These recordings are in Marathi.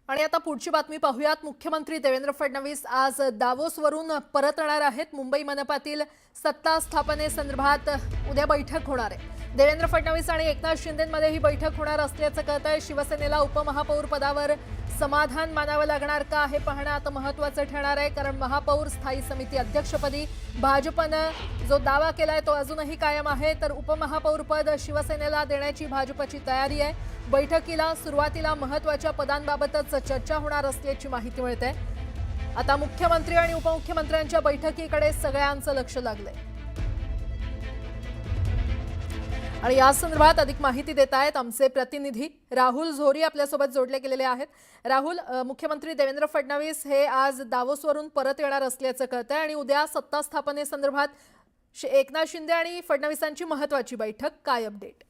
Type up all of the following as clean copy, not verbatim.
आणि आता पुढची बातमी पाहूयात। मुख्यमंत्री देवेंद्र फडणवीस आज दावोसवरून परत येणार आहेत। मुंबई मनपातील सत्ता स्थापनेसंदर्भात उद्या बैठक होणार आहे। देवेंद्र फडणवीस आणि एकनाथ शिंदेंमध्ये ही बैठक होणार असल्याचं कळतंय। शिवसेनेला उपमहापौर पदावर समाधान मानावं लागणार का हे पाहणं आता महत्त्वाचं ठरणार आहे, कारण महापौर स्थायी समिती अध्यक्षपदी भाजपनं जो दावा केलाय तो अजूनही कायम आहे, तर उपमहापौर पद शिवसेनेला देण्याची भाजपची तयारी आहे। बैठकीला सुरुवातीला महत्त्वाच्या पदांबाबतच चर्चा होणार असल्याची माहिती मिळते। आता मुख्यमंत्री आणि उपमुख्यमंत्र्यांच्या बैठकीकडे सगळ्यांचं लक्ष लागलंय आणि या संदर्भात अधिक माहिती देत आहेत आमचे प्रतिनिधी राहुल झोरी आपल्यासोबत जोडले गेलेले आहेत। राहुल, मुख्यमंत्री देवेंद्र फडणवीस हे आज दावोसवरून परत येणार असल्याचं कळतंय आणि उद्या सत्ता स्थापनेसंदर्भात एकनाथ शिंदे आणि फडणवीसांची महत्त्वाची बैठक, काय अपडेट?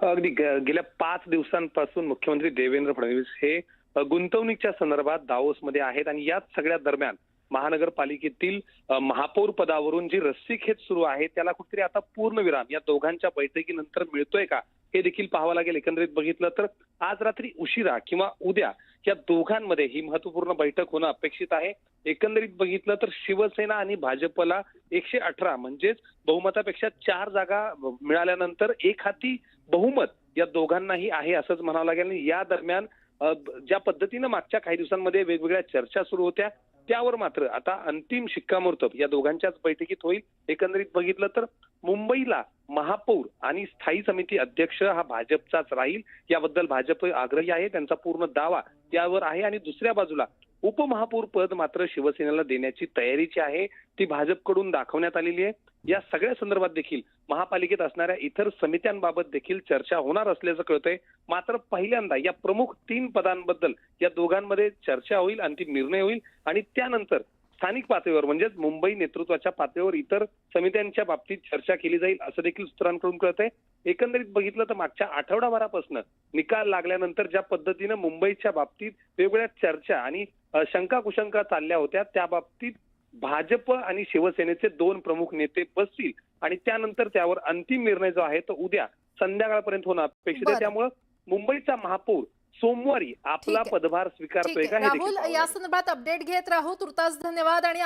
अगदी गेल्या 5 दिवसांपासून मुख्यमंत्री देवेंद्र फडणवीस हे गुंतवणुकीच्या संदर्भात दावोसमध्ये आहेत आणि याच सगळ्या दरम्यान महानगरपालिकेतील महापौर पदावरून जी रस्सीखेच सुरू आहे त्याला कुठेतरी आता पूर्णविराम या दोघांच्या बैठकीनंतर मिळतोय का हे देखील पाहावं लागेल। एकंदरीत बघितलं तर आज रात्री उशिरा किंवा उद्या या दोघांमध्ये ही महत्वपूर्ण बैठक होणं अपेक्षित आहे। एकंदरीत बघितलं तर शिवसेना आणि भाजपला 118 म्हणजेच बहुमतापेक्षा 4 जागा मिळाल्यानंतर एक हाती बहुमत या दोघांनाही आहे असंच म्हणावं लागेल। या दरम्यान ज्या पद्धतीनं मागच्या काही दिवसांमध्ये वेगवेगळ्या चर्चा सुरू होत्या त्यावर मात्र आता अंतिम शिक्कामोर्तब या दोघांच्याच बैठकीत होईल। एकंदरीत बघितलं तर मुंबईला महापौर आणि स्थायी समिती अध्यक्ष हा भाजपचाच राहील याबद्दल भाजप आग्रही आहे, त्यांचा पूर्ण दावा त्यावर आहे आणि दुसऱ्या बाजूला उपमहापौर पद मात्र शिवसेनेला देण्याची तयारीची आहे, ती भाजपकडून दाखवण्यात आलेली आहे। या सगळ्या संदर्भात देखील महापालिकेत असणाऱ्या इतर समित्यांबाबत देखील चर्चा होणार असल्याचं कळतंय। मात्र पहिल्यांदा या प्रमुख 3 पदांबद्दल या दोघांमध्ये चर्चा होईल, अंतिम निर्णय होईल आणि त्यानंतर स्थानिक पातळीवर म्हणजेच मुंबई नेतृत्वाच्या पातळीवर इतर समित्यांच्या बाबतीत चर्चा केली जाईल असं देखील सूत्रांकडून कळतंय। एकंदरीत बघितलं तर मागच्या आठवडाभरापासून निकाल लागल्यानंतर ज्या पद्धतीनं मुंबईच्या बाबतीत वेगवेगळ्या चर्चा आणि शंका कुशंका चालल्या होत्या त्या बाबतीत भाजप आणि शिवसेनेचे 2 प्रमुख नेते बसतील आणि त्यानंतर त्यावर अंतिम निर्णय जो आहे तो उद्या संध्याकाळपर्यंत होणं अपेक्षित आहे। त्यामुळे मुंबईचा महापौर सोमवारी आपला पदभार स्वीकारतोय का हे राहुल, या संदर्भात अपडेट घेत राहू। तुर्तास धन्यवाद। आणि